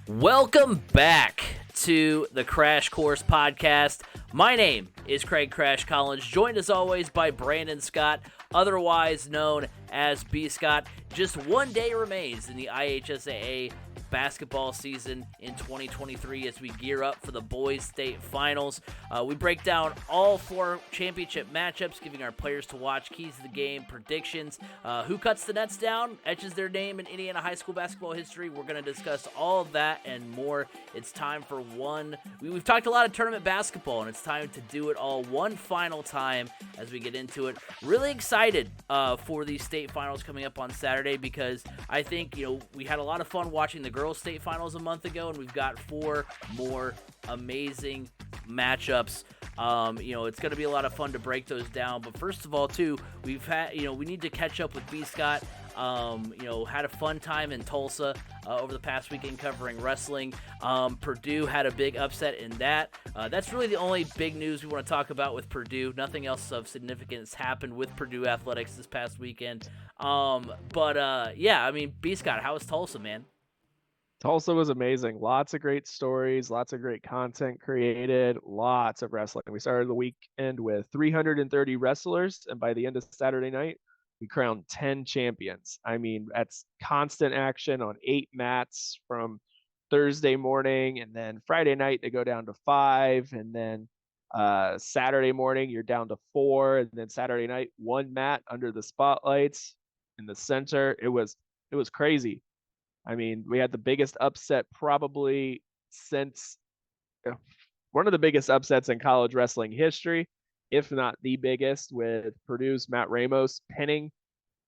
Welcome back to the Crash Course Podcast. My name is Craig Crash Collins, joined as always by Brandon Scott, otherwise known as B. Scott. Just one day remains in the IHSAA basketball season in 2023 as we gear up for the boys state finals. We break down all four championship matchups, giving our players to watch, keys to the game, predictions, who cuts the nets down, etches their name in Indiana high school basketball history. We're going to discuss all of that and more. It's time for one. We've talked a lot of tournament basketball, and it's time to do it all one final time as we get into it. Really excited for these state finals coming up on Saturday because I think, we had a lot of fun watching the girls state finals a month ago, and we've got four more amazing matchups. It's going to be a lot of fun to break those down. But first of all, too, we need to catch up with B. Scott. Had a fun time in Tulsa over the past weekend covering wrestling. Purdue had a big upset in that. That's really the only big news we want to talk about with Purdue. Nothing else of significance happened with Purdue athletics this past weekend. B. Scott, how was Tulsa, man? Tulsa was amazing. Lots of great stories, lots of great content created, lots of wrestling. We started the weekend with 330 wrestlers, and by the end of Saturday night, we crowned 10 champions. I mean, that's constant action on 8 mats from Thursday morning, and then Friday night they go down to 5, and then Saturday morning you're down to 4, and then Saturday night 1 mat under the spotlights in the center. It was crazy. I mean, we had the biggest upset probably since one of the biggest upsets in college wrestling history, if not the biggest, with Purdue's Matt Ramos pinning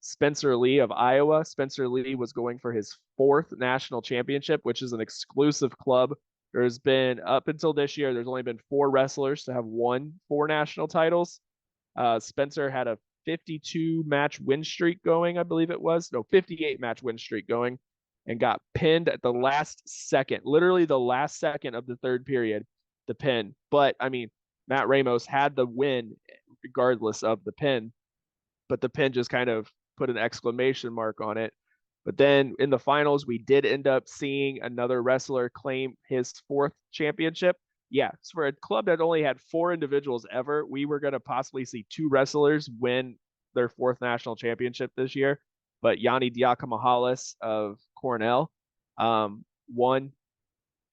Spencer Lee of Iowa. Spencer Lee was going for his 4th national championship, which is an exclusive club. There's been, up until this year, there's only been 4 wrestlers to have won 4 national titles. Spencer had a 52 match win streak going, I believe it was. No, 58 match win streak going, and got pinned at the last second, literally the last second of the third period, the pin. But I mean, Matt Ramos had the win regardless of the pin, but the pin just kind of put an exclamation mark on it. But then in the finals, we did end up seeing another wrestler claim his 4th championship. Yeah, so for a club that only had 4 individuals ever, we were going to possibly see 2 wrestlers win their 4th national championship this year. But Yanni Diakomahalis of Cornell won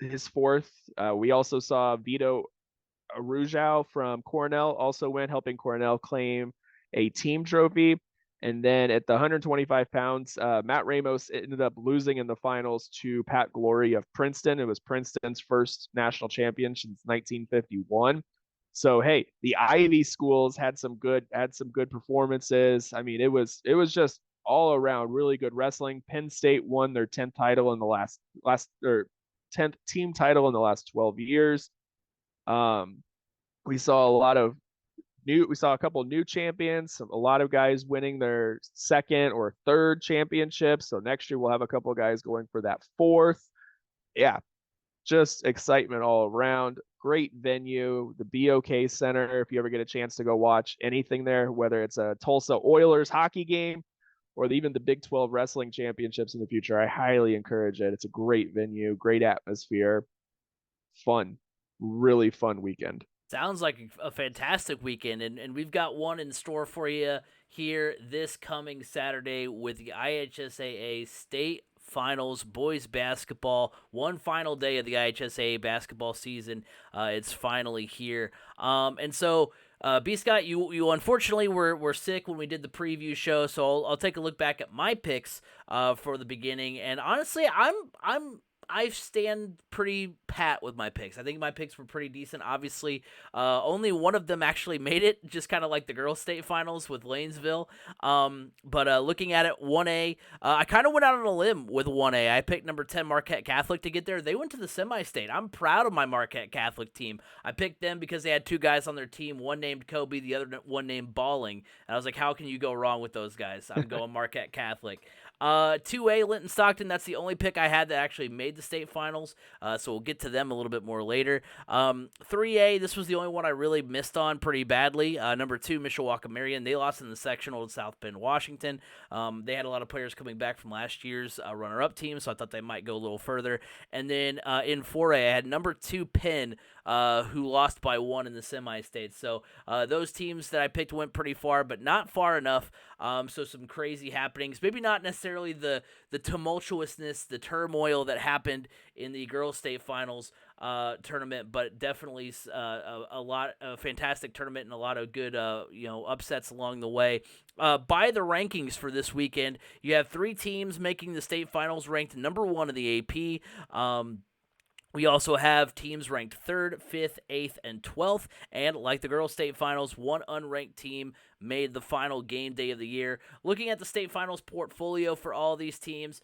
his 4th. We also saw Vito Arujau from Cornell also win, helping Cornell claim a team trophy. And then at the 125 pounds, Matt Ramos ended up losing in the finals to Pat Glory of Princeton. It was Princeton's first national champion since 1951. So hey, the Ivy schools had some good performances. I mean, it was just all around really good wrestling. Penn State won their 10th title in the last or 10th team title in the last 12 years. We saw a couple new champions, a lot of guys winning their 2nd or 3rd championship. So next year we'll have a couple of guys going for that 4th. Yeah, just excitement all around. Great venue, the BOK Center. If you ever get a chance to go watch anything there, whether it's a Tulsa Oilers hockey game or even the Big 12 wrestling championships in the future, I highly encourage it. It's a great venue, great atmosphere, fun, really fun weekend. Sounds like a fantastic weekend, and we've got one in store for you here this coming Saturday with the IHSAA State Finals boys basketball. One final day of the IHSAA basketball season. It's finally here. B. Scott, you unfortunately were sick when we did the preview show, so I'll take a look back at my picks for the beginning. And honestly, I stand pretty pat with my picks. I think my picks were pretty decent. Obviously, only one of them actually made it, just kind of like the girls' state finals with Lanesville. But looking at it, 1A, I kind of went out on a limb with 1A. I picked number 10 Marquette Catholic to get there. They went to the semi-state. I'm proud of my Marquette Catholic team. I picked them because they had 2 guys on their team, one named Kobe, the other one named Balling. And I was like, how can you go wrong with those guys? I'm going Marquette Catholic. 2A, Linton Stockton, that's the only pick I had that actually made the state finals, so we'll get to them a little bit more later. 3A, this was the only one I really missed on pretty badly. Number 2, Mishawaka Marion, they lost in the sectional to South Bend, Washington. They had a lot of players coming back from last year's runner-up team, so I thought they might go a little further. And then in 4A, I had number 2, Penn, who lost by 1 in the semi-state. So those teams that I picked went pretty far, but not far enough. So some crazy happenings. Maybe not necessarily the tumultuousness, the turmoil that happened in the girls' state finals tournament, but definitely a fantastic tournament and a lot of good upsets along the way. By the rankings for this weekend, you have 3 teams making the state finals ranked number 1 in the AP. We also have teams ranked 3rd, 5th, 8th, and 12th, and like the girls' state finals, 1 unranked team made the final game day of the year. Looking at the state finals portfolio for all these teams,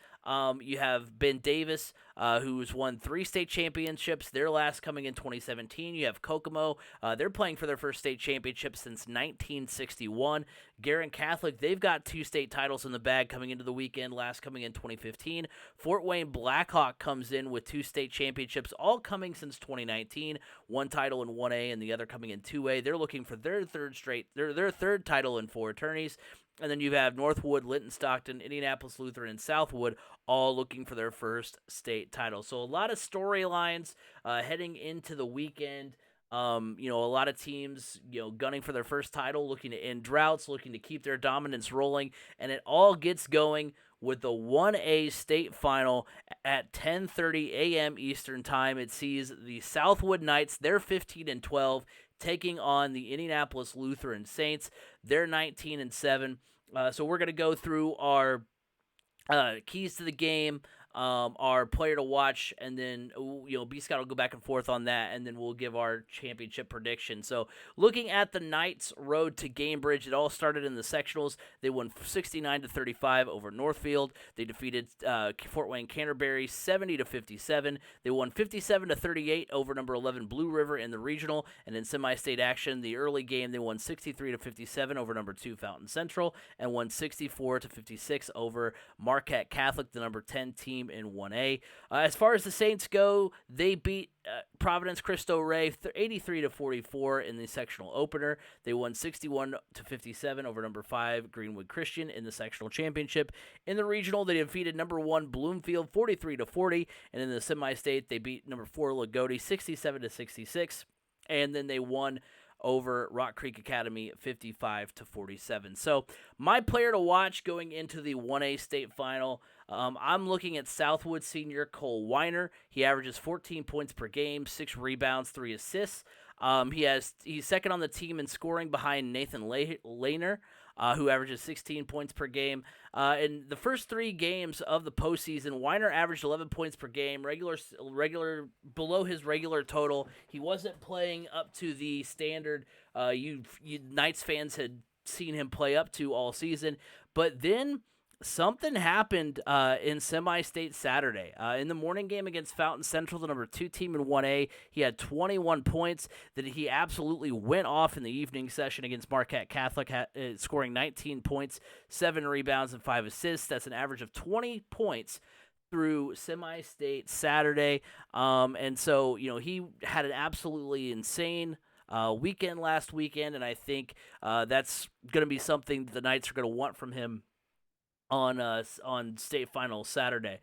you have Ben Davis, who's won 3 state championships, their last coming in 2017. You have Kokomo, they're playing for their first state championship since 1961. Guerin Catholic, they've got 2 state titles in the bag coming into the weekend, last coming in 2015. Fort Wayne Blackhawk comes in with 2 state championships, all coming since 2019. 1 title in 1A and the other coming in 2A. They're looking for their third title in 4 attorneys. And then you have Northwood, Linton Stockton, Indianapolis Lutheran, and Southwood all looking for their first state title. So a lot of storylines heading into the weekend. A lot of teams, gunning for their first title, looking to end droughts, looking to keep their dominance rolling, and it all gets going with the 1A state final at 10:30 a.m. Eastern Time. It sees the Southwood Knights, they're 15-12, taking on the Indianapolis Lutheran Saints. They're 19-7. So we're going to go through our keys to the game, our player to watch, and then B-Scott will go back and forth on that, and then we'll give our championship prediction. So looking at the Knights' road to Gamebridge, it all started in the sectionals. They won 69-35 over Northfield. They defeated Fort Wayne Canterbury 70-57. They won 57-38 over number 11 Blue River in the regional, and in semi-state action, the early game they won 63-57 over number 2 Fountain Central, and won 64-56 over Marquette Catholic, the number 10 team in 1A. As far as the Saints go, they beat Providence Cristo Rey 83-44 in the sectional opener. They won 61-57 over number 5 Greenwood Christian in the sectional championship. In the regional, they defeated number 1 Bloomfield 43-40, and in the semi-state, they beat number 4 Lagodi 67-66, and then they won over Rock Creek Academy 55-47. So my player to watch going into the 1A state final, I'm looking at Southwood senior Cole Weiner. He averages 14 points per game, 6 rebounds, 3 assists. He's second on the team in scoring behind Nathan Lehner, who averages 16 points per game. In the first 3 games of the postseason, Weiner averaged 11 points per game, regular below his regular total. He wasn't playing up to the standard you Knights fans had seen him play up to all season. But then something happened in semi-state Saturday. In the morning game against Fountain Central, the number 2 team in 1A, he had 21 points. That he absolutely went off in the evening session against Marquette Catholic, scoring 19 points, 7 rebounds, and 5 assists. That's an average of 20 points through semi-state Saturday. And so, he had an absolutely insane weekend last weekend, and I think that's going to be something the Knights are going to want from him on state finals Saturday.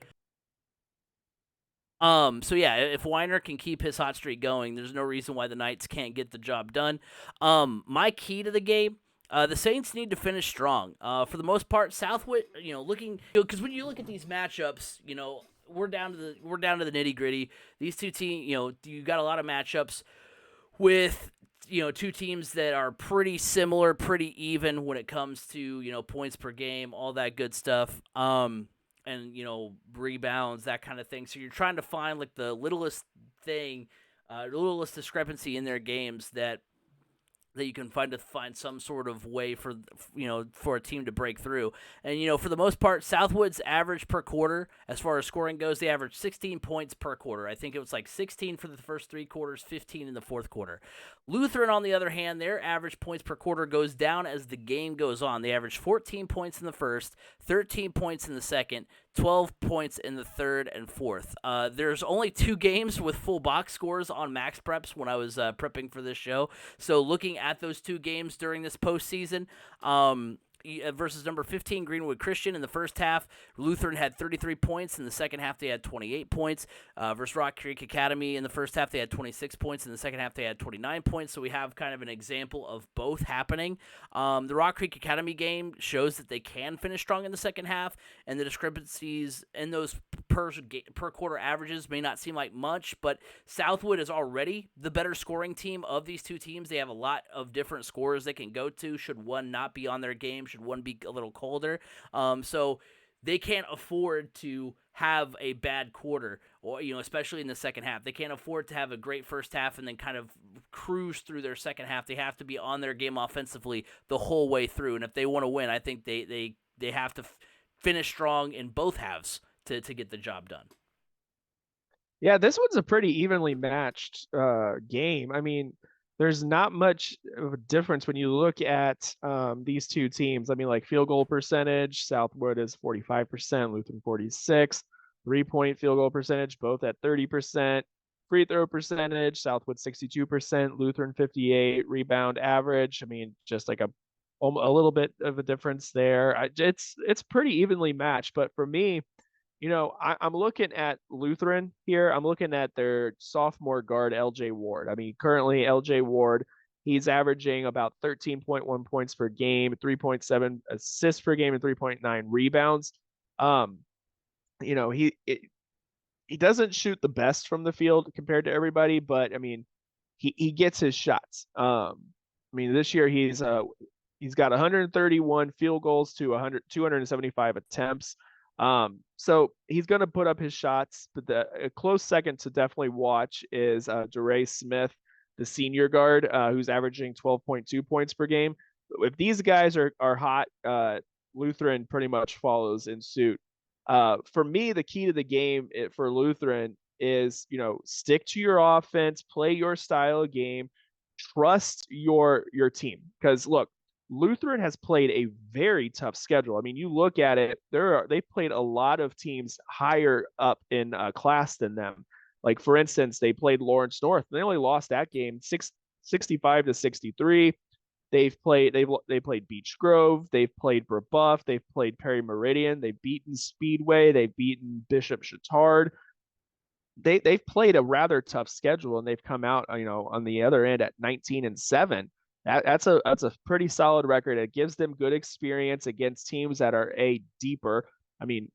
So yeah, if Weiner can keep his hot streak going, there's no reason why the Knights can't get the job done. My key to the game, the Saints need to finish strong. For the most part, Southwood, looking, because when you look at these matchups, we're down to the nitty gritty. These 2 teams, you got a lot of matchups with 2 teams that are pretty similar, pretty even when it comes to, points per game, all that good stuff, and, rebounds, that kind of thing. So you're trying to find, the littlest thing, the littlest discrepancy in their games that that you can find some sort of way for for a team to break through. And for the most part, Southwood's average per quarter as far as scoring goes, they average 16 points per quarter. I think it was like 16 for the first 3 quarters, 15 in the fourth quarter. Lutheran, on the other hand, their average points per quarter goes down as the game goes on. They average 14 points in the first, 13 points in the second, 12 points in the third and fourth. There's only 2 games with full box scores on MaxPreps when I was prepping for this show. So looking at those 2 games during this postseason, versus number 15 Greenwood Christian in the first half, Lutheran had 33 points. In the second half, they had 28 points. Versus Rock Creek Academy in the first half, they had 26 points. In the second half, they had 29 points. So we have kind of an example of both happening. The Rock Creek Academy game shows that they can finish strong in the second half, and the discrepancies in those per quarter averages may not seem like much, but Southwood is already the better scoring team of these 2 teams. They have a lot of different scores they can go to should one not be on their game, should one be a little colder. So they can't afford to have a bad quarter, or especially in the second half. They can't afford to have a great first half and then kind of cruise through their second half. They have to be on their game offensively the whole way through, and if they want to win, I think they have to finish strong in both halves to get the job done. Yeah, this one's a pretty evenly matched game. I mean, there's not much of a difference when you look at these 2 teams. I mean, like field goal percentage, Southwood is 45%, Lutheran 46, 3-point field goal percentage, both at 30%, free throw percentage, Southwood 62%, Lutheran 58, rebound average. I mean, just like a little bit of a difference there. It's pretty evenly matched, but for me, I'm looking at Lutheran here. I'm looking at their sophomore guard, LJ Ward. I mean, currently LJ Ward, he's averaging about 13.1 points per game, 3.7 assists per game, and 3.9 rebounds. He doesn't shoot the best from the field compared to everybody, but I mean, he gets his shots. I mean, this year he's got 131 field goals to 275 attempts. So he's going to put up his shots, but a close second to definitely watch is DeRay Smith, the senior guard, who's averaging 12.2 points per game. If these guys are hot, Lutheran pretty much follows in suit. For me, the key to the game for Lutheran is, stick to your offense, play your style of game, trust your team. Because look, Lutheran has played a very tough schedule. I mean, you look at it, they've played a lot of teams higher up in class than them. Like, for instance, they played Lawrence North. They only lost that game 65 to 63. They played Beech Grove. They've played Brebeuf. They've played Perry Meridian. They've beaten Speedway. They've beaten Bishop Chatard. They've played a rather tough schedule, and they've come out, on the other end at 19-7. That's a pretty solid record. It gives them good experience against teams that are deeper. I mean,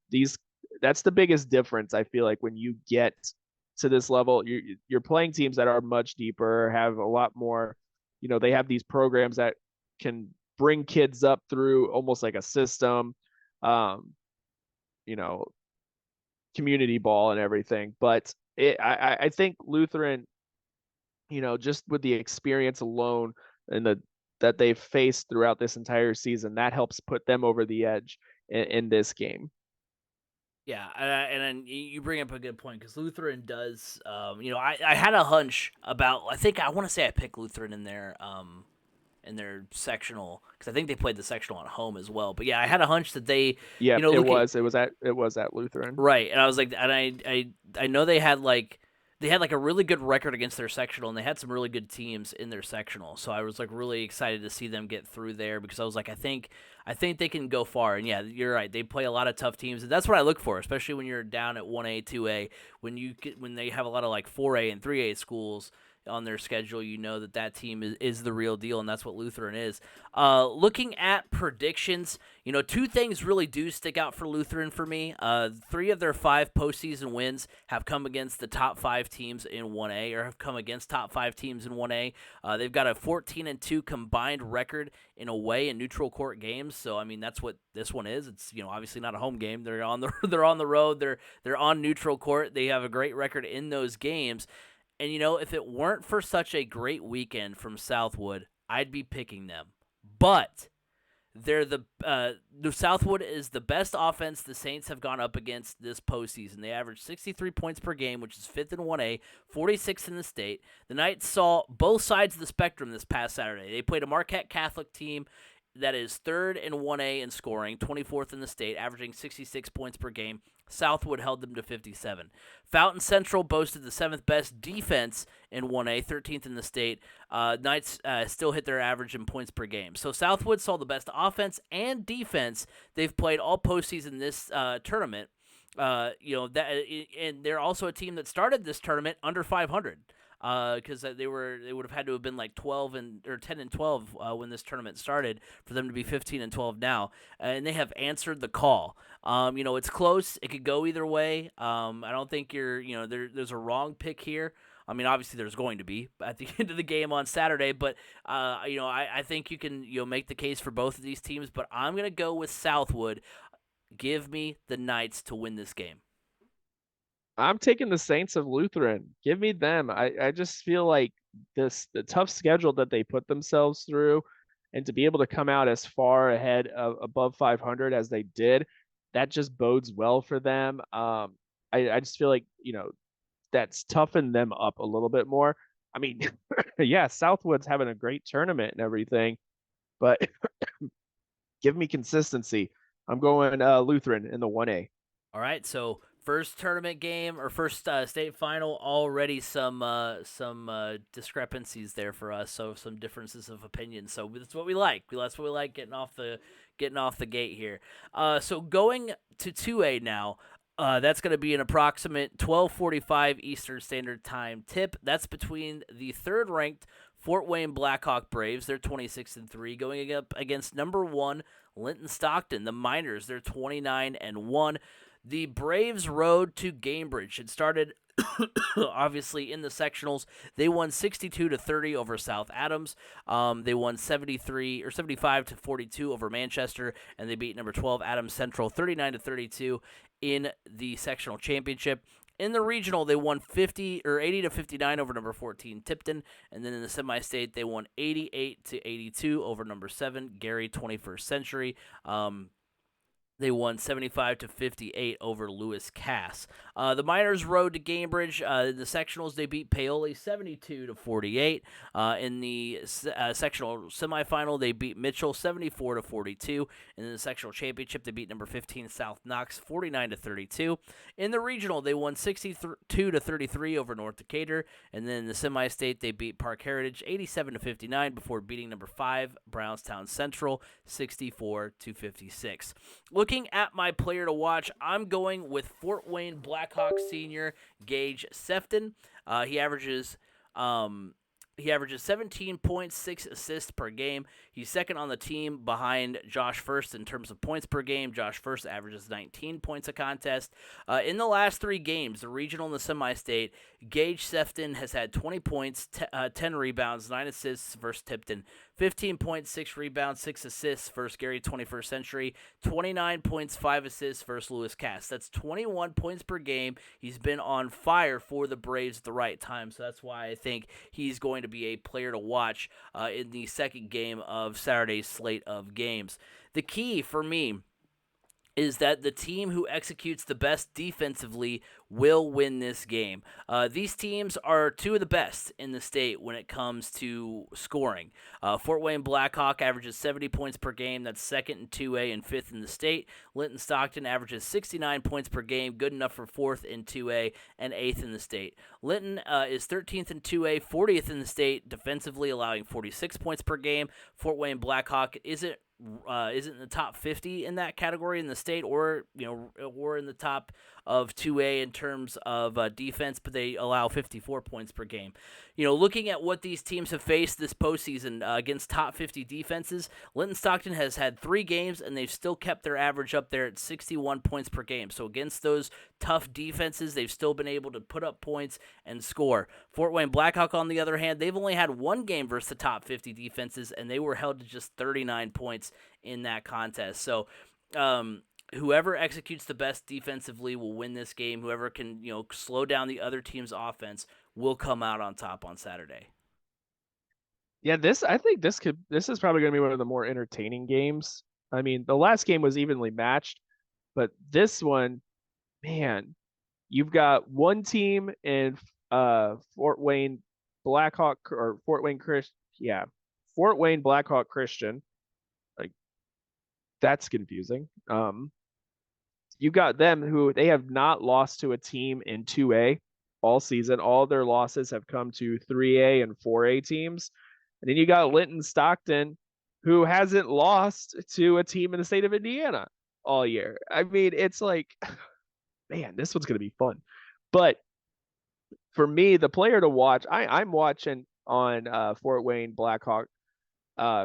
that's the biggest difference, I feel like, when you get to this level. You're playing teams that are much deeper, have a lot more, they have these programs that can bring kids up through almost like a system, community ball and everything. But I think Lutheran, just with the experience alone and that they've faced throughout this entire season, that helps put them over the edge in this game. Yeah, and then you bring up a good point, because Lutheran does, I had a hunch about, I want to say I picked Lutheran in their sectional, because I think they played the sectional at home as well. But yeah, I had a hunch that they, it was at Lutheran, right? And I was like, and I know they had a really good record against their sectional, and they had some really good teams in their sectional. So I was like really excited to see them get through there, because I was like, I think they can go far. And yeah, you're right. They play a lot of tough teams, and that's what I look for, especially when you're down at 1A, 2A, when they have a lot of like 4A and 3A schools on their schedule. That team is the real deal, and that's what Lutheran is. Looking at predictions, 2 things really do stick out for Lutheran for me. 3 of their 5 postseason wins have come against the top 5 teams in 1A, or have come against top 5 teams in 1A. They've got a 14-2 combined record in away and neutral court games. So I mean, that's what this one is. It's obviously not a home game. They're on the road. They're on neutral court. They have a great record in those games. And, if it weren't for such a great weekend from Southwood, I'd be picking them. But they're the Southwood is the best offense the Saints have gone up against this postseason. They averaged 63 points per game, which is 5th in 1A, 46th in the state. The Knights saw both sides of the spectrum this past Saturday. They played a Marquette Catholic team that is 3rd in 1A in scoring, 24th in the state, averaging 66 points per game. Southwood held them to 57. Fountain Central boasted the 7th best defense in 1A, 13th in the state. Knights still hit their average in points per game. So Southwood saw the best offense and defense they've played all postseason this tournament. And they're also a team that started this tournament under 500. Because they would have had to have been like 10 and 12 when this tournament started for them to be 15 and 12 now, and they have answered the call. It's close; it could go either way. I don't think there's a wrong pick here. I mean, obviously there's going to be at the end of the game on Saturday, but I think you can make the case for both of these teams. But I'm gonna go with Southwood. Give me the Knights to win this game. I'm taking the Saints of Lutheran. Give me them. I just feel like the tough schedule that they put themselves through, and to be able to come out as far ahead of above 500 as they did, that just bodes well for them. I just feel like that's toughened them up a little bit more. I mean, yeah, Southwood's having a great tournament and everything, but give me consistency. I'm going Lutheran in the 1A. All right, so first tournament game or first state final, already some discrepancies there for us. So some differences of opinion. So that's what we like. That's what we like getting off the gate here. So going to 2A now. That's going to be an approximate 12:45 Eastern Standard Time tip. That's between the 3rd-ranked Fort Wayne Blackhawk Braves. They're 26-3, going up against number 1 Linton Stockton, the Miners. They're 29-1. The Braves rode to Cambridge. It started obviously in the sectionals. They won 62-30 over South Adams. They won 75-42 over Manchester, and they beat number 12 Adams Central 39-32 in the sectional championship. In the regional, they won 80-59 over number 14 Tipton, and then in the semi-state, they won 88-82 over number 7 Gary 21st Century. They won 75-58 over Lewis Cass. The Miners rode to Cambridge. In the sectionals, they beat Paoli 72-48. In the sectional semifinal, they beat Mitchell 74-42. And in the sectional championship, they beat number 15 South Knox 49-32. In the regional, they won 62-33 over North Decatur. And then in the semi-state, they beat Park Heritage 87-59 before beating number 5 Brownstown Central 64-56. Looking at my player to watch, I'm going with Fort Wayne Blackhawk senior Gage Sefton. He averages 17.6 assists per game. He's second on the team behind Josh First in terms of points per game. Josh First averages 19 points a contest. In the last 3 games, the regional and the semi-state, Gage Sefton has had 20 points, 10 rebounds, 9 assists versus Tipton, 15 points, 6 rebounds, 6 assists versus Gary 21st Century, 29 points, 5 assists versus Lewis Cass. That's 21 points per game. He's been on fire for the Braves at the right time, so that's why I think he's going to be a player to watch in the second game of Saturday's slate of games. The key for me is that the team who executes the best defensively will win this game. These teams are 2 of the best in the state when it comes to scoring. Fort Wayne Blackhawk averages 70 points per game. That's 2nd in 2A and 5th in the state. Linton Stockton averages 69 points per game, good enough for 4th in 2A and 8th in the state. Linton is 13th in 2A, 40th in the state, defensively allowing 46 points per game. Fort Wayne Blackhawk isn't in the top 50 in that category in the state, or in the top of 2A in terms of defense, but they allow 54 points per game. Looking at what these teams have faced this postseason against top 50 defenses, Linton Stockton has had 3 games, and they've still kept their average up there at 61 points per game. So against those tough defenses, they've still been able to put up points and score. Fort Wayne Blackhawk, on the other hand, they've only had 1 game versus the top 50 defenses, and they were held to just 39 points in that contest. So, whoever executes the best defensively will win this game. Whoever can, slow down the other team's offense will come out on top on Saturday. Yeah, I think this is probably going to be one of the more entertaining games. I mean, the last game was evenly matched, but this one, man, you've got one team in Fort Wayne Blackhawk or Fort Wayne Christian, yeah, Fort Wayne Blackhawk Christian. Like that's confusing. You got them who they have not lost to a team in 2A all season. All their losses have come to 3A and 4A teams. And then you got Linton Stockton, who hasn't lost to a team in the state of Indiana all year. I mean, it's like, man, this one's going to be fun. But for me, the player to watch, I'm watching on Fort Wayne Blackhawk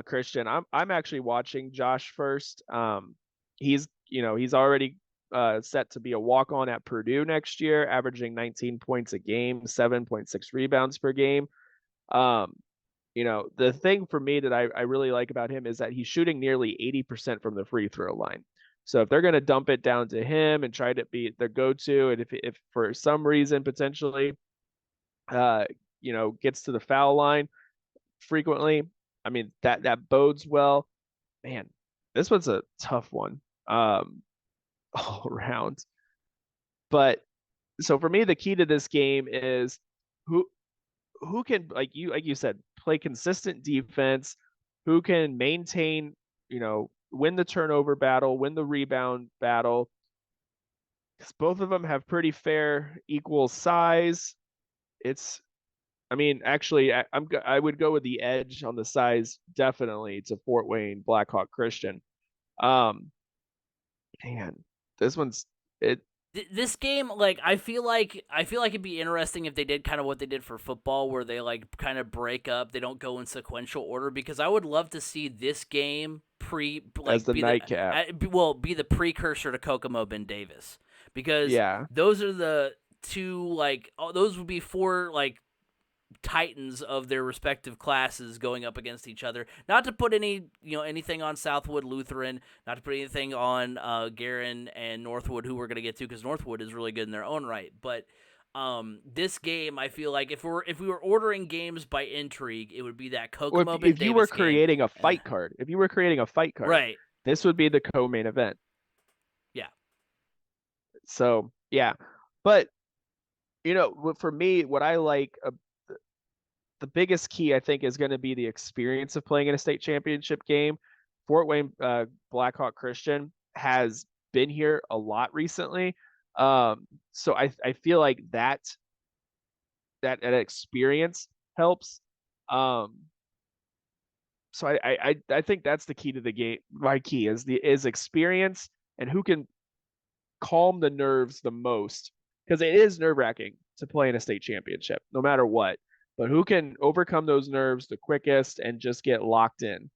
Christian. I'm actually watching Josh first. He's already set to be a walk on at Purdue next year, averaging 19 points a game, 7.6 rebounds per game. Um, the thing for me that I really like about him is that he's shooting nearly 80% from the free throw line. So if they're going to dump it down to him and try to be the go-to, and if for some reason potentially, uh, gets to the foul line frequently, I mean that bodes well. Man, this one's a tough one, all around. But so for me, the key to this game is who who can like you said play consistent defense, who can maintain, win the turnover battle, win the rebound battle. Because both of them have pretty fair equal size. It's I mean, actually, I would go with the edge on the size definitely to Fort Wayne Blackhawk Christian. Um, man, this one's it. This game, like I feel like it'd be interesting if they did kind of what they did for football, where they like kind of break up. They don't go in sequential order because I would love to see this game As the be the nightcap. be the precursor to Kokomo Ben Davis, because Yeah. those are the two those would be four like titans of their respective classes going up against each other. Not to put anything on Southwood Lutheran, not to put anything on Garin and Northwood, who we're going to get to, because Northwood is really good in their own right. But this game, I feel like if we were ordering games by intrigue, it would be that Or Kokomo Ben if you were Davis game. creating a fight card, if you were creating a fight card, Right. this would be the co-main event. Yeah. So yeah, but for me, what I like, the biggest key I think is going to be the experience of playing in a state championship game. Fort Wayne Blackhawk Christian has been here a lot recently, so I feel like that experience helps. Um, so I think that's the key to the game. My key is experience and who can calm the nerves the most, because it is nerve wracking to play in a state championship, no matter what. But who can overcome those nerves the quickest and just get locked in?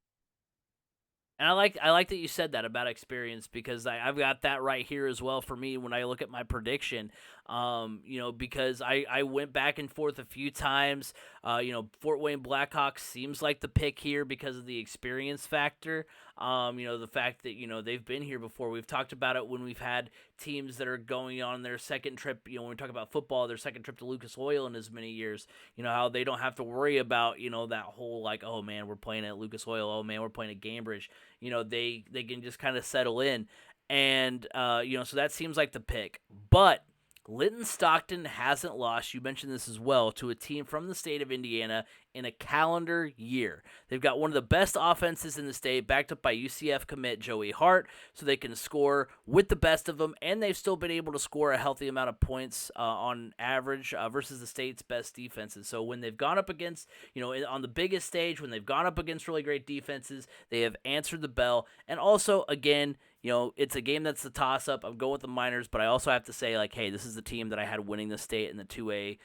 And I like that you said that about experience, because I've got that right here as well for me when I look at my prediction. Because I went back and forth a few times. Fort Wayne Blackhawks seems like the pick here because of the experience factor. The fact that they've been here before. We've talked about it when we've had teams that are going on their second trip. When we talk about football, their second trip to Lucas Oil in as many years. How they don't have to worry about that whole like, oh man, we're playing at Lucas Oil. Oh man, we're playing at Cambridge. They can just kind of settle in. And, so that seems like the pick. But Linton Stockton hasn't lost, you mentioned this as well, to a team from the state of Indiana in a calendar year. They've got one of the best offenses in the state, backed up by UCF commit Joey Hart, so they can score with the best of them, and they've still been able to score a healthy amount of points on average versus the state's best defenses. So when they've gone up against, on the biggest stage, when they've gone up against really great defenses, they have answered the bell. And also, again, it's a game that's a toss-up. I'm going with the Miners, but I also have to say, like, hey, this is the team that I had winning the state in the 2A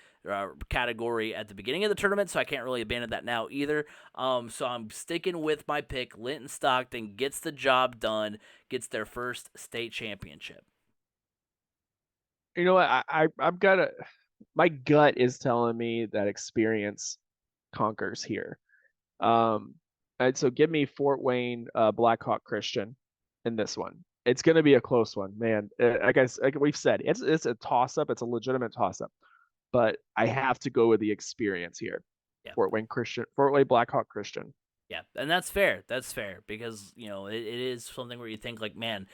category at the beginning of the tournament, so I can't really abandon that now either. So I'm sticking with my pick. Linton Stockton gets the job done, gets their first state championship. You know what? I've got my gut is telling me that experience conquers here. And so give me Fort Wayne Blackhawk Christian in this one. It's going to be a close one, man. I guess like we've said, it's a toss up. It's a legitimate toss up, but I have to go with the experience here. Yeah. Fort Wayne Blackhawk Christian. Yeah, and that's fair. That's fair because it is something where you think like, man,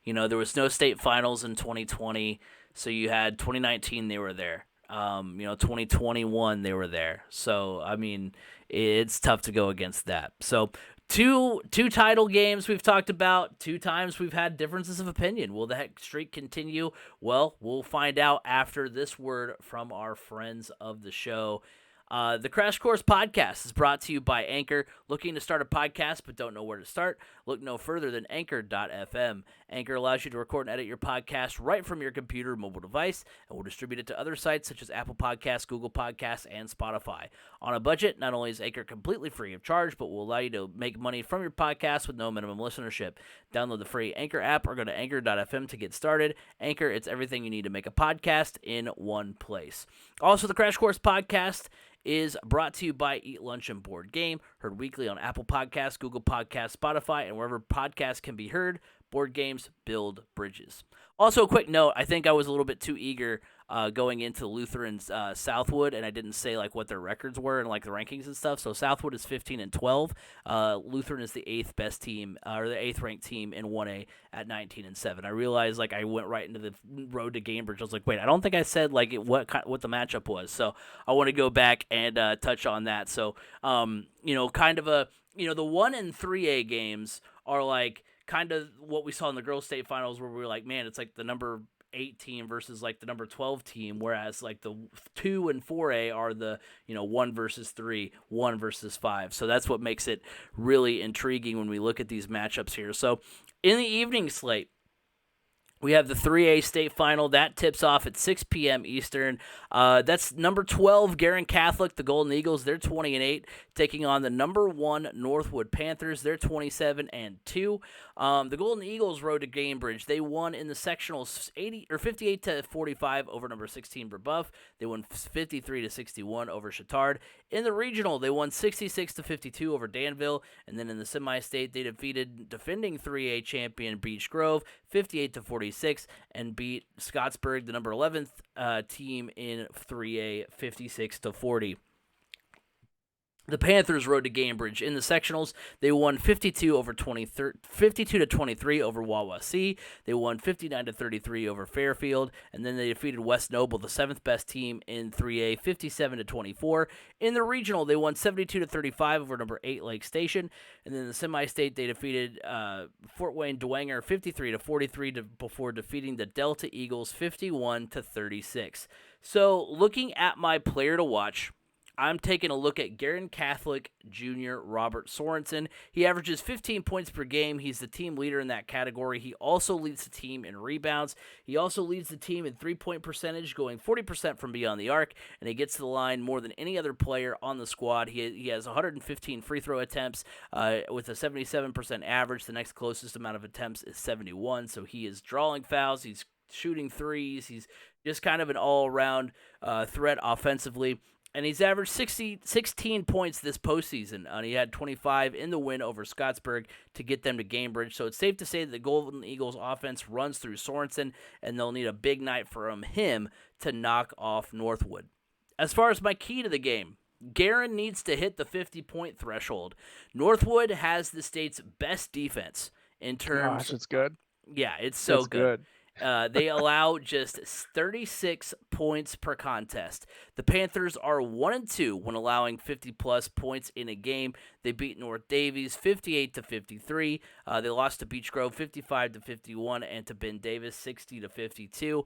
there was no state finals in 2020, so you had 2019 they were there. 2021 they were there. So I mean, it's tough to go against that. So two title games we've talked about. Two times we've had differences of opinion. Will that streak continue? Well, we'll find out after this word from our friends of the show. The Crash Course Podcast is brought to you by Anchor. Looking to start a podcast but don't know where to start? Look no further than Anchor.fm. Anchor allows you to record and edit your podcast right from your computer or mobile device and will distribute it to other sites such as Apple Podcasts, Google Podcasts, and Spotify. On a budget, not only is Anchor completely free of charge, but will allow you to make money from your podcast with no minimum listenership. Download the free Anchor app or go to Anchor.fm to get started. Anchor, it's everything you need to make a podcast in one place. Also, the Crash Course Podcast is brought to you by Eat Lunch and Board Game, heard weekly on Apple Podcasts, Google Podcasts, Spotify, and wherever podcasts can be heard. Board games build bridges. Also, a quick note, I think I was a little bit too eager going into Lutheran's Southwood, and I didn't say like what their records were and like the rankings and stuff. So Southwood is 15-12. Lutheran is the 8th best team, or the 8th ranked team in 1A at 19-7. I realized like I went right into the road to Cambridge. I was like, wait, I don't think I said like what the matchup was. So I want to go back and touch on that. So kind of a the 1 and 3A games are like kind of what we saw in the girls' state finals, where we were like, man, it's like the number 8 team versus like the number 12 team, whereas like the 2 and 4A are the 1 versus 3, 1 versus 5. So that's what makes it really intriguing when we look at these matchups here. So in the evening slate, we have the 3A state final. That tips off at 6 p.m. Eastern. That's number 12, Guerin Catholic, the Golden Eagles. They're 20-8, taking on the number 1 Northwood Panthers. They're 27-2. The Golden Eagles rode to Cambridge. They won in the sectionals 58-45 over number 16 Brebeuf. They won 53-61 over Chittard. In the regional, they won 66-52 over Danville. And then in the semi-state, they defeated defending 3A champion Beech Grove 58-46 and beat Scottsburg, the number 11th team in 3A, 56-40. The Panthers rode to Cambridge. In the sectionals, they won 52-23 over Wawasee. They won 59-33 over Fairfield, and then they defeated West Noble, the 7th best team in 3A, 57-24. In the regional, they won 72-35 over number 8 Lake Station, and then in the semi-state, they defeated Fort Wayne Dwenger 53-43 before defeating the Delta Eagles 51-36. So, looking at my player to watch, I'm taking a look at Guerin Catholic Jr. Robert Sorensen. He averages 15 points per game. He's the team leader in that category. He also leads the team in rebounds. He also leads the team in three-point percentage, going 40% from beyond the arc, and he gets to the line more than any other player on the squad. He has 115 free throw attempts with a 77% average. The next closest amount of attempts is 71, so he is drawing fouls. He's shooting threes. He's just kind of an all-around threat offensively. And he's averaged 16 points this postseason. He had 25 in the win over Scottsburg to get them to Cambridge. So it's safe to say that the Golden Eagles offense runs through Sorensen, and they'll need a big night from him to knock off Northwood. As far as my key to the game, Guerin needs to hit the 50-point threshold. Northwood has the state's best defense in terms. Gosh, it's good. Yeah, it's so good. They allow just 36 points per contest. The Panthers are 1-2 when allowing 50-plus points in a game. They beat North Davies 58-53. They lost to Beech Grove 55-51 and to Ben Davis 60-52.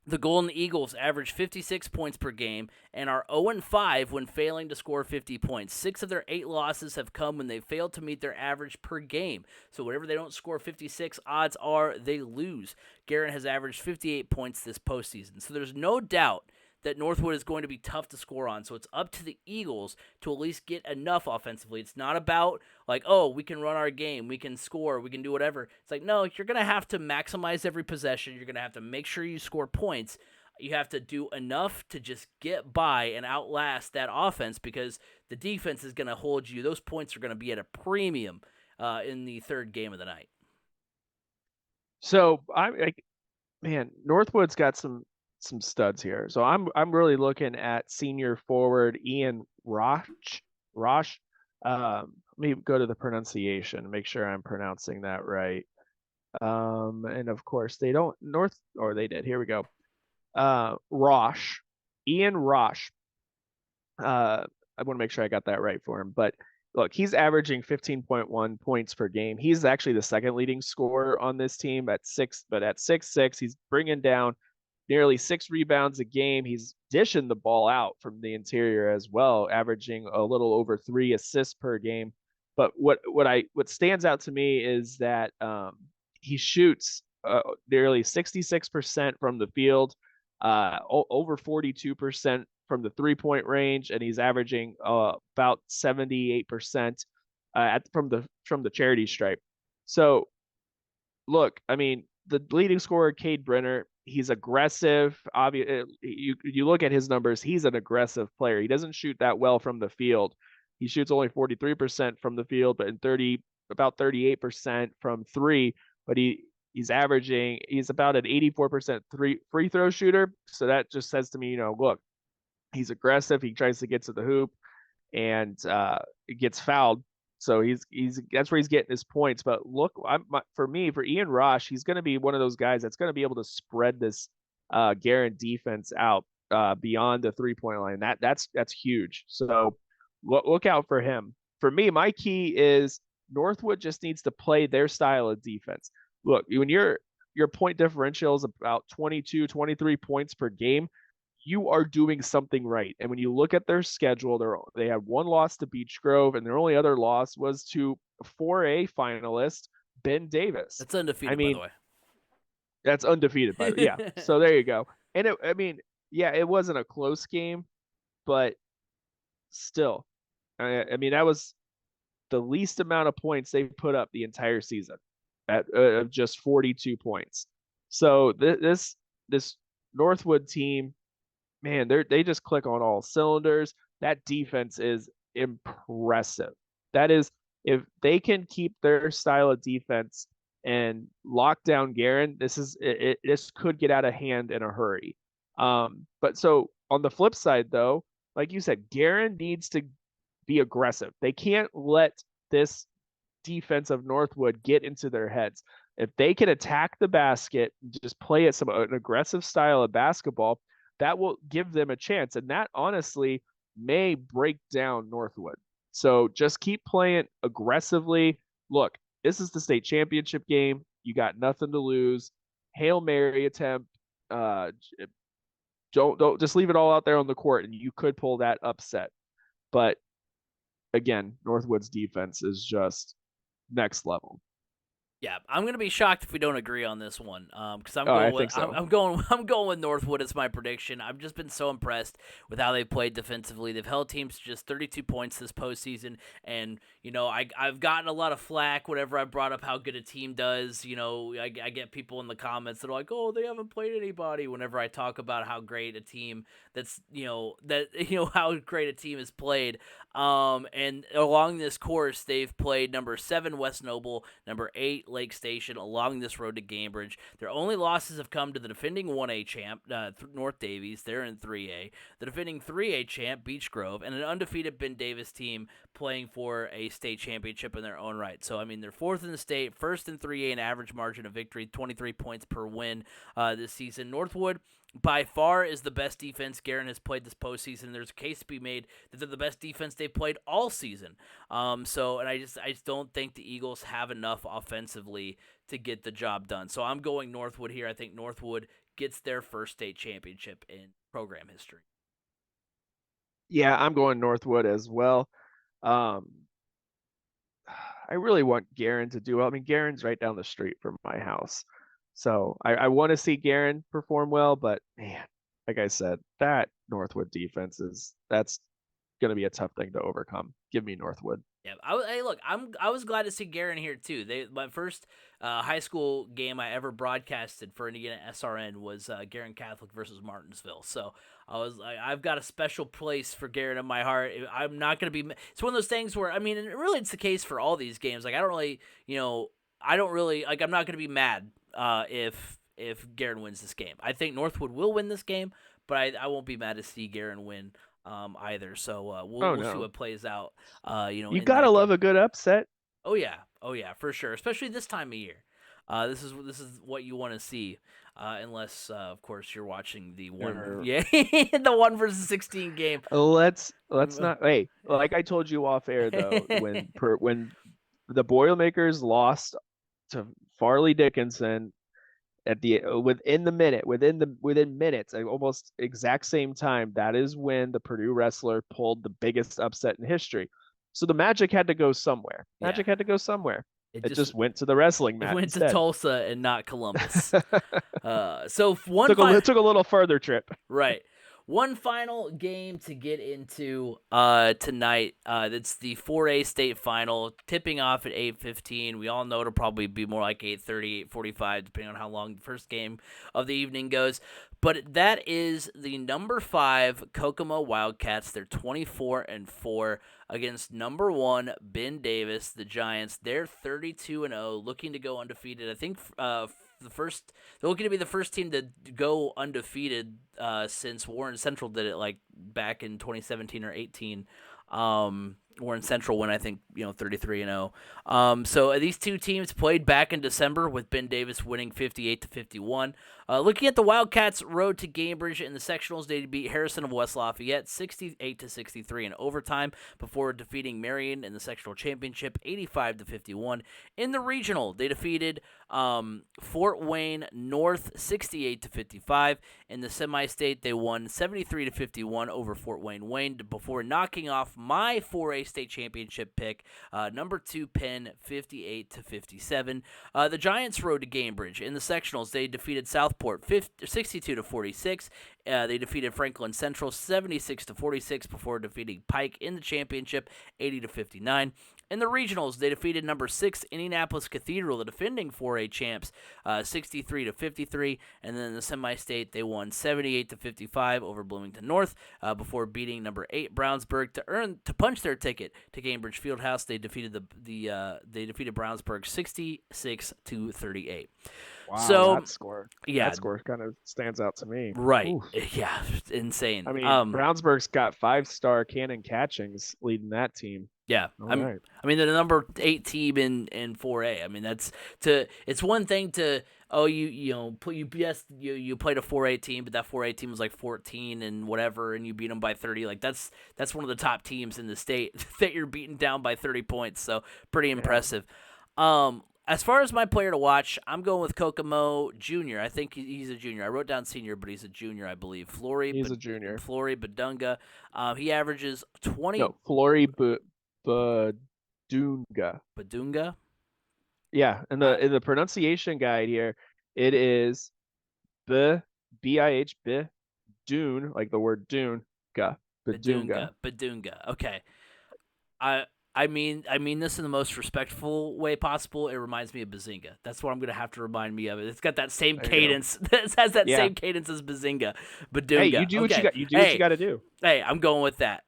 The Golden Eagles average 56 points per game and are 0-5 when failing to score 50 points. 6 of their 8 losses have come when they failed to meet their average per game. So whenever they don't score 56, odds are they lose. Guerin has averaged 58 points this postseason. So there's no doubt that Northwood is going to be tough to score on. So it's up to the Eagles to at least get enough offensively. It's not about like, oh, we can run our game, we can score, we can do whatever. It's like, no, you're going to have to maximize every possession. You're going to have to make sure you score points. You have to do enough to just get by and outlast that offense because the defense is going to hold you. Those points are going to be at a premium in the third game of the night. So Northwood's got some some studs here. So I'm really looking at senior forward Ian Rosh. Let me go to the pronunciation, make sure I'm pronouncing that right. And of course they don't North or they did. Here we go. Rosh, Ian Rosh. I want to make sure I got that right for him. But look, he's averaging 15.1 points per game. He's actually the second leading scorer on this team at six, but at 6'6", he's bringing down nearly 6 rebounds a game. He's dishing the ball out from the interior as well, averaging a little over 3 assists per game. But what stands out to me is that he shoots nearly 66% from the field, over 42% from the 3-point range, and he's averaging about 78% from the charity stripe. So look, I mean, the leading scorer, Cade Brenner, he's aggressive. You look at his numbers, he's an aggressive player. He doesn't shoot that well from the field. He shoots only 43% from the field, but about 38% from three. But he's about an 84% free throw shooter. So that just says to me, look, he's aggressive. He tries to get to the hoop and gets fouled. So he's that's where he's getting his points. But look, for Ian Rosh, he's going to be one of those guys that's going to be able to spread this Guerin defense out beyond the 3-point line. That's huge. So look out for him. For me, my key is Northwood just needs to play their style of defense. Look, when your point differential is about 22, 23 points per game, you are doing something right. And when you look at their schedule, they had one loss to Beech Grove, and their only other loss was to 4A finalist Ben Davis. That's undefeated, by the way. That's undefeated, by the way. Yeah. So there you go. And it wasn't a close game, but still, I mean, that was the least amount of points they put up the entire season at just 42 points. So this Northwood team, man, they just click on all cylinders. That defense is impressive. That is, if they can keep their style of defense and lock down Guerin, this could get out of hand in a hurry. But so on the flip side, though, like you said, Guerin needs to be aggressive. They can't let this defense of Northwood get into their heads. If they can attack the basket, just play an aggressive style of basketball, that will give them a chance. And that honestly may break down Northwood. So just keep playing aggressively. Look, this is the state championship game. You got nothing to lose. Hail Mary attempt. Don't just leave it all out there on the court, and you could pull that upset. But again, Northwood's defense is just next level. Yeah, I'm gonna be shocked if we don't agree on this one, because I'm going with Northwood as my prediction. I've just been so impressed with how they've played defensively. They've held teams to just 32 points this postseason, and I've gotten a lot of flack whenever I brought up how good a team does. I get people in the comments that are like, "Oh, they haven't played anybody." Whenever I talk about how great a team how great a team has played, and along this course they've played number 7 West Noble, number 8 Lake Station along this road to Cambridge. Their only losses have come to the defending 1A champ, North Davies. They're in 3A. The defending 3A champ, Beech Grove, and an undefeated Ben Davis team playing for a state championship in their own right. So, I mean, they're 4th in the state, 1st in 3A in average margin of victory, 23 points per win this season. Northwood, by far, is the best defense Guerin has played this postseason. There's a case to be made that they're the best defense they've played all season. And I just don't think the Eagles have enough offensively to get the job done. So I'm going Northwood here. I think Northwood gets their first state championship in program history. Yeah, I'm going Northwood as well. I really want Guerin to do well. I mean, Guerin's right down the street from my house. So I want to see Guerin perform well, but man, like I said, that Northwood defense that's going to be a tough thing to overcome. Give me Northwood. Yeah, I was glad to see Guerin here too. My first high school game I ever broadcasted for Indiana SRN was Guerin Catholic versus Martinsville. So I've got a special place for Guerin in my heart. I'm not going to be. It's one of those things where, I mean, and really it's the case for all these games. Like I'm not going to be mad if if Guerin wins this game. I think Northwood will win this game, but I won't be mad to see Guerin win either. So we'll see what plays out. You gotta love a good upset. Oh yeah, for sure. Especially this time of year. This is what you want to see, unless of course you're watching the the 1 versus 16 game. Let's not. Hey, like I told you off air though, when the Boilermakers lost to Farley Dickinson at within minutes, almost exact same time, that is when the Purdue wrestler pulled the biggest upset in history. So the magic had to go somewhere. It just went to the wrestling mat. It went instead. to Tulsa and not Columbus. So took a little further trip. Right. One final game to get into tonight. It's the 4A state final, tipping off at 8:15. We all know it'll probably be more like 8:30, 8:45, depending on how long the first game of the evening goes. But that is the number 5 Kokomo Wildcats. They're 24-4 against number 1 Ben Davis, the Giants. They're 32-0, looking to go undefeated. I think they're looking to be the first team to go undefeated since Warren Central did it, like back in 2017 or 18. Warren Central went, I think, 33-0. So these two teams played back in December with Ben Davis winning 58-51. Looking at the Wildcats' road to Cambridge in the sectionals, they beat Harrison of West Lafayette 68-63 in overtime before defeating Marion in the sectional championship 85-51. In the regional, they defeated Fort Wayne North 68-55. In the semi-state, they won 73-51 over Fort Wayne before knocking off my 4A state championship pick, number 2 Penn 58-57. The Giants' road to Cambridge in the sectionals, they defeated Southport 62-46. They defeated Franklin Central 76-46 before defeating Pike in the championship 80-59. In the regionals, they defeated number 6 Indianapolis Cathedral, the defending 4A champs, 63-53, and then in the semi-state, they won 78-55 over Bloomington North before beating number 8 Brownsburg to punch their ticket to Cambridge Fieldhouse. They defeated they defeated Brownsburg 66-38. Wow, so that score kind of stands out to me. Right. Oof. Yeah, insane. I mean, Brownsburg's got 5-star Cannon Catchings leading that team. Yeah, right. I mean, they're the number 8 team in 4A. I mean, it's one thing to you played a 4A team, but that 4A team was like 14 and whatever, and you beat them by 30. Like that's one of the top teams in the state that you're beaten down by 30 points. So pretty impressive. As far as my player to watch, I'm going with Kokomo Jr. I think he's a junior. I wrote down senior, but he's a junior, I believe. He's a junior. Flory Badunga. He averages 20. No, Flory Badunga. Badunga? Yeah, in the pronunciation guide here, it is B-I-H, Dune, like the word dune, Badunga. Badunga. Okay. I mean this in the most respectful way possible. It reminds me of Bazinga. That's what I'm going to have to remind me of it. It's got that same cadence. It has that same cadence as Bazinga. Badunga. Hey, you do what you got to do. Hey, I'm going with that.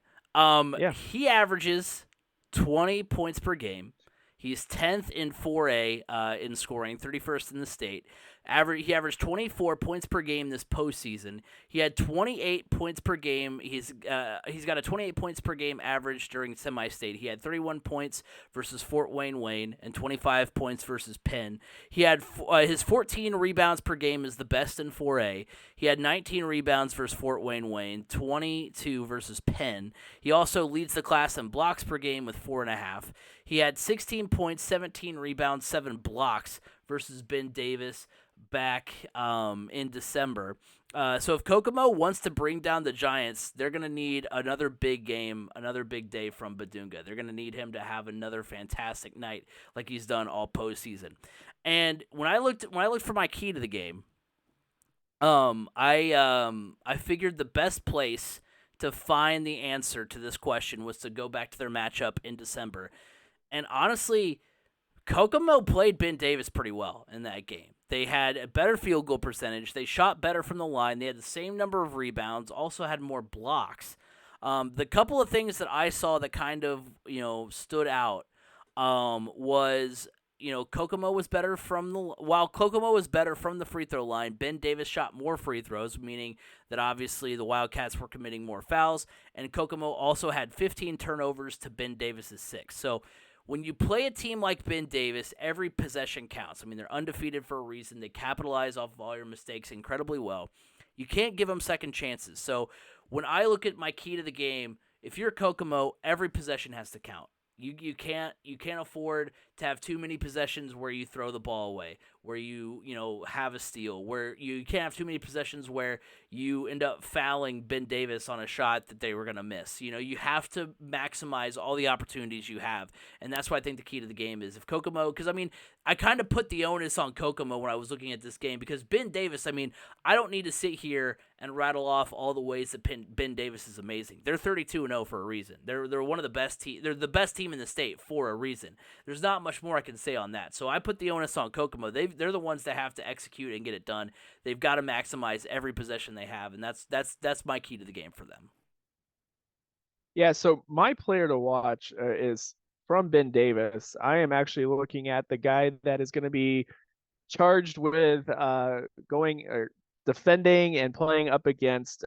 He averages 20 points per game. He's 10th in 4A in scoring, 31st in the state. He averaged 24 points per game this postseason. He had 28 points per game. He's got a 28 points per game average during semi-state. He had 31 points versus Fort Wayne and 25 points versus Penn. He had his 14 rebounds per game is the best in 4A. He had 19 rebounds versus Fort Wayne, 22 versus Penn. He also leads the class in blocks per game with 4.5. He had 16 points, 17 rebounds, 7 blocks versus Ben Davis back in December. So if Kokomo wants to bring down the Giants, they're going to need another big game, another big day from Badunga. They're going to need him to have another fantastic night like he's done all postseason. And when I looked for my key to the game, I figured the best place to find the answer to this question was to go back to their matchup in December. And honestly, Kokomo played Ben Davis pretty well in that game. They had a better field goal percentage. They shot better from the line. They had the same number of rebounds, also had more blocks. The couple of things that I saw that kind of, stood out was Kokomo was better while Kokomo was better from the free throw line, Ben Davis shot more free throws, meaning that obviously the Wildcats were committing more fouls, and Kokomo also had 15 turnovers to Ben Davis's 6. So when you play a team like Ben Davis, every possession counts. I mean, they're undefeated for a reason. They capitalize off of all your mistakes incredibly well. You can't give them second chances. So when I look at my key to the game, if you're Kokomo, every possession has to count. You can't afford to have too many possessions where you throw the ball away, where you have a steal, where you can't have too many possessions where you end up fouling Ben Davis on a shot that they were going to miss. You have to maximize all the opportunities you have, and that's why I think the key to the game is if Kokomo, because I kind of put the onus on Kokomo when I was looking at this game because Ben Davis, I don't need to sit here and rattle off all the ways that Ben Davis is amazing. They're 32-0 for a reason. They're one of the best team. They're the best team in the state for a reason. There's not much more I can say on that. So I put the onus on Kokomo. They're the ones that have to execute and get it done. They've got to maximize every possession they have, and that's my key to the game for them. Yeah, so my player to watch is from Ben Davis. I am actually looking at the guy that is going to be charged with going or defending and playing up against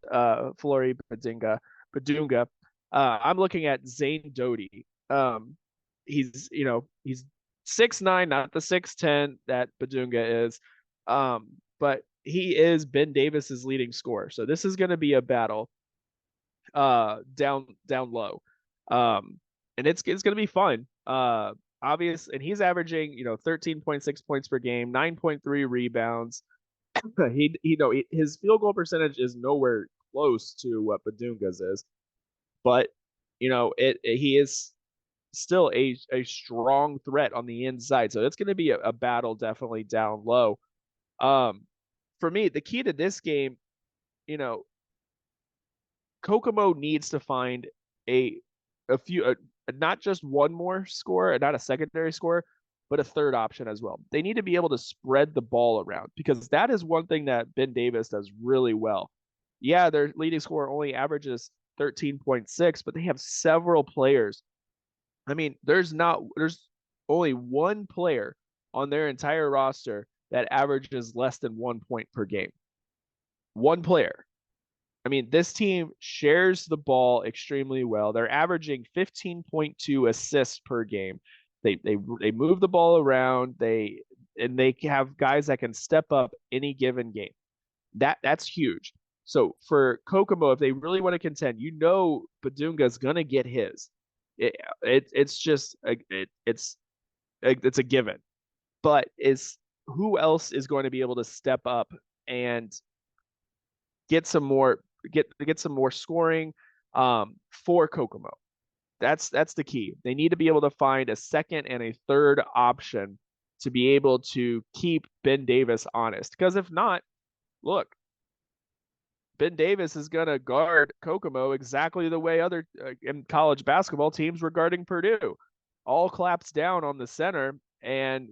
Flory Badunga. I'm looking at Zane Doty. He's 6'9", not the 6'10" that Badunga is, but he is Ben Davis's leading scorer. So this is going to be a battle down low, and it's going to be fun. Obvious, and he's averaging 13.6 points per game, 9.3 rebounds. His field goal percentage is nowhere close to what Badunga's is, but he is still a strong threat on the inside. So it's going to be a battle definitely down low. For me, the key to this game, Kokomo needs to find a few, not just one more scorer, not a secondary scorer, but a third option as well. They need to be able to spread the ball around because that is one thing that Ben Davis does really well. Yeah, their leading scorer only averages 13.6, but they have several players. There's only one player on their entire roster that averages less than 1 point per game. One player. This team shares the ball extremely well. They're averaging 15.2 assists per game. They move the ball around. They have guys that can step up any given game. That's huge. So for Kokomo, if they really want to contend, Badunga's gonna get his. It's a given. But who else is going to be able to step up and get some more scoring for Kokomo? That's the key. They need to be able to find a second and a third option to be able to keep Ben Davis honest. Because if not, look, Ben Davis is going to guard Kokomo exactly the way other in college basketball teams were guarding Purdue. All claps down on the center and,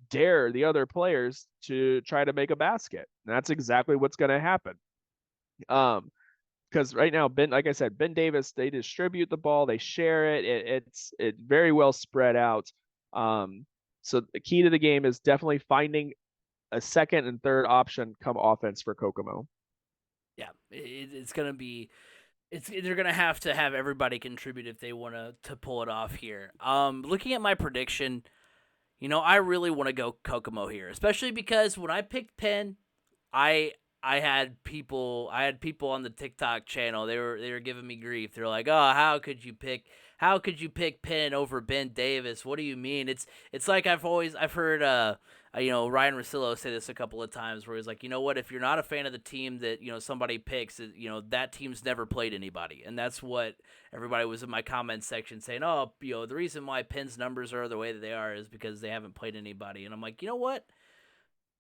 dare the other players to try to make a basket. And that's exactly what's going to happen. Because right now, like I said, Ben Davis, they distribute the ball, they share it. It's very well spread out. So the key to the game is definitely finding a second and third option come offense for Kokomo. Yeah, it's going to be they're going to have everybody contribute if they want to pull it off here. Looking at my prediction, I really want to go Kokomo here, especially because when I picked Penn, I had people on the TikTok channel. They were giving me grief. They're like, "Oh, how could you pick Penn over Ben Davis? What do you mean?" It's like I've heard Ryan Russillo say this a couple of times where he's like, what, if you're not a fan of the team that somebody picks, that team's never played anybody, and that's what everybody was in my comments section saying. Oh, the reason why Penn's numbers are the way that they are is because they haven't played anybody, and I'm like, what?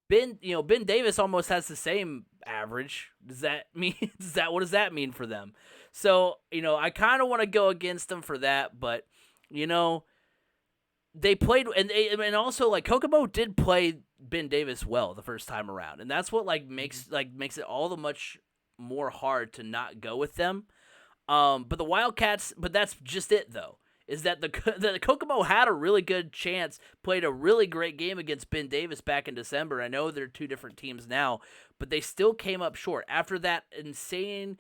Ben Davis almost has the same average. Does that mean what does that mean for them? So, I kind of want to go against them for that, but they played and also like Kokomo did play Ben Davis well the first time around, and that's what makes it all the much more hard to not go with them. But the Wildcats, but that's just it though. is that the Kokomo had a really good chance, played a really great game against Ben Davis back in December. I know they're two different teams now, but they still came up short after that insane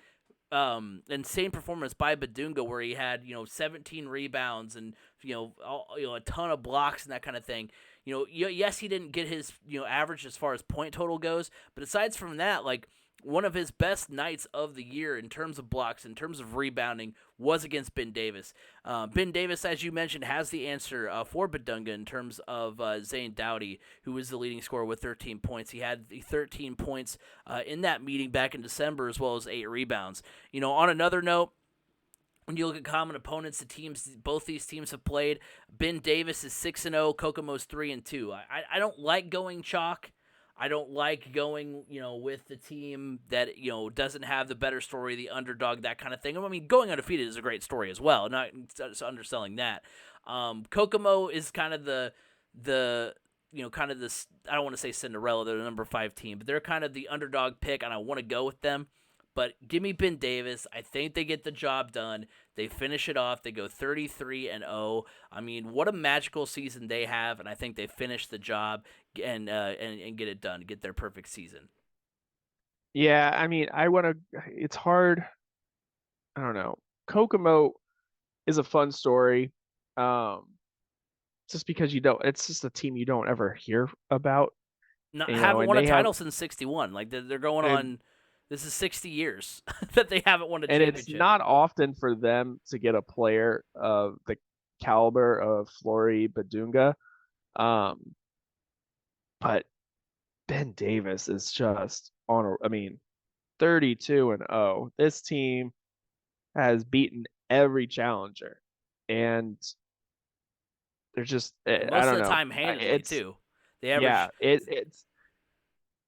performance by Badunga where he had 17 rebounds and a ton of blocks and that kind of thing. Yes, he didn't get his average as far as point total goes, but aside from that, like, one of his best nights of the year in terms of blocks, in terms of rebounding, was against Ben Davis. Ben Davis, as you mentioned, has the answer for Badunga in terms of Zane Dowdy, who was the leading scorer with 13 points. He had the 13 points in that meeting back in December, as well as 8 rebounds. On another note, when you look at common opponents, both these teams have played. Ben Davis is 6-0, Kokomo's 3-2. I don't like going chalk. I don't like going, with the team that, doesn't have the better story, the underdog, that kind of thing. I mean, going undefeated is a great story as well. Not underselling that. Kokomo is kind of the I don't want to say Cinderella. They're the number 5 team, but they're kind of the underdog pick, and I want to go with them. But give me Ben Davis. I think they get the job done. They finish it off. They go 33-0. I mean, what a magical season they have, and I think they finish the job and get it done, get their perfect season. Yeah, I mean, it's hard. I don't know. Kokomo is a fun story. Just because it's just a team you don't ever hear about. Haven't won a title since 61. Like, they're going on. This is 60 years that they haven't won a championship. And it's not often for them to get a player of the caliber of Flory Badunga. But Ben Davis is just 32-0. This team has beaten every challenger. And they're just, I don't know. Most of the time handily, too.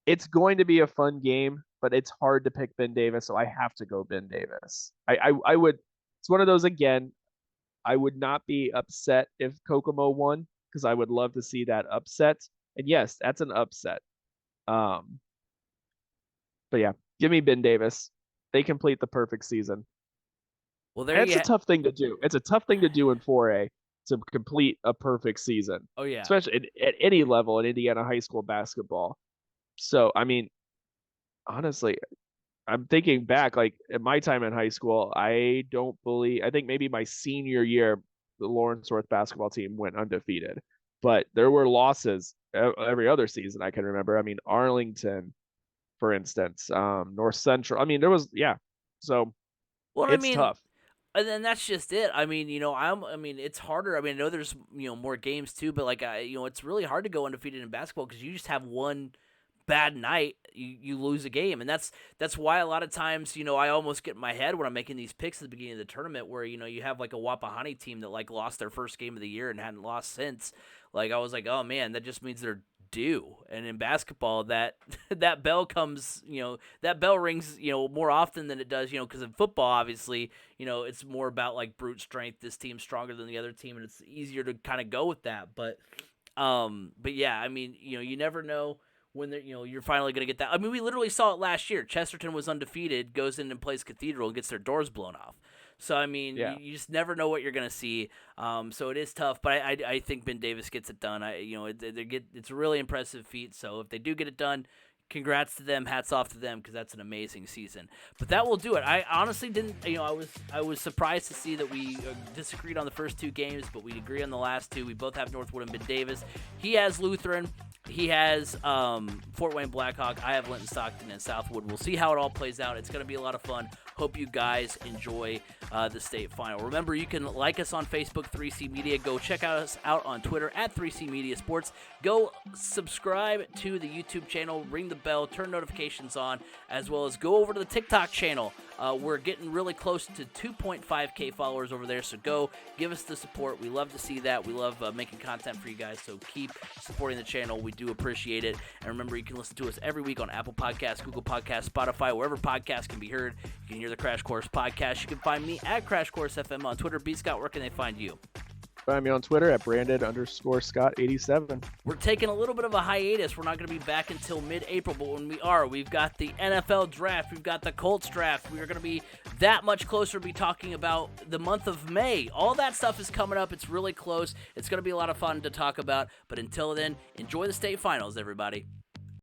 It's going to be a fun game, but it's hard to pick Ben Davis, so I have to go Ben Davis. I would. It's one of those, again, I would not be upset if Kokomo won because I would love to see that upset. And yes, that's an upset. But yeah, give me Ben Davis. They complete the perfect season. Well, that's a tough thing to do. It's a tough thing to do in 4A to complete a perfect season. Oh yeah, especially at any level in Indiana high school basketball. So I mean, honestly, I'm thinking back, like at my time in high school, I think maybe my senior year, the Lawrence North basketball team went undefeated, but there were losses every other season I can remember. I mean, Arlington, for instance, North Central. I mean, there was, so it's tough. And then that's just it. I mean, it's harder. I mean, I know there's, more games too, but like, it's really hard to go undefeated in basketball because you just have one bad night, you lose a game. And that's why a lot of times, I almost get in my head when I'm making these picks at the beginning of the tournament where, you have like a Wapahani team that like lost their first game of the year and hadn't lost since. Like, I was like, oh man, that just means they're due. And in basketball, that bell comes, that bell rings, more often than it does, because in football, obviously, it's more about like brute strength. This team's stronger than the other team, and it's easier to kind of go with that. But yeah, I mean, you never know when you're finally going to get that. I mean, we literally saw it last year. Chesterton was undefeated, goes in and plays Cathedral and gets their doors blown off. So, I mean, you just never know what you're going to see. So it is tough, but I think Ben Davis gets it done. It's a really impressive feat. So if they do get it done, congrats to them. Hats off to them because that's an amazing season. But that will do it. I honestly didn't. I was surprised to see that we disagreed on the first 2 games, but we agree on the last 2. We both have Northwood and Ben Davis. He has Lutheran. He has Fort Wayne Blackhawk. I have Linton Stockton and Southwood. We'll see how it all plays out. It's going to be a lot of fun. Hope you guys enjoy the state final. Remember, you can like us on Facebook, 3C Media. Go check us out on Twitter at 3C Media Sports. Go subscribe to the YouTube channel, ring the bell, turn notifications on, as well as go over to the TikTok channel. We're getting really close to 2.5K followers over there, so go give us the support. We love to see that. We love making content for you guys, so keep supporting the channel. We do appreciate it. And remember, you can listen to us every week on Apple Podcasts, Google Podcasts, Spotify, wherever podcasts can be heard. You can hear the Crash Course Podcast. You can find me at Crash Course FM on Twitter. B. Scott, where can they find you? Find me on Twitter at Brandon_Scott87. We're taking a little bit of a hiatus. We're not going to be back until mid-April, but when we are, we've got the NFL draft, we've got the Colts draft. We are going to be that much closer to be talking about the month of May. All that stuff is coming up. It's really close. It's going to be a lot of fun to talk about, but until then, enjoy the state finals, everybody.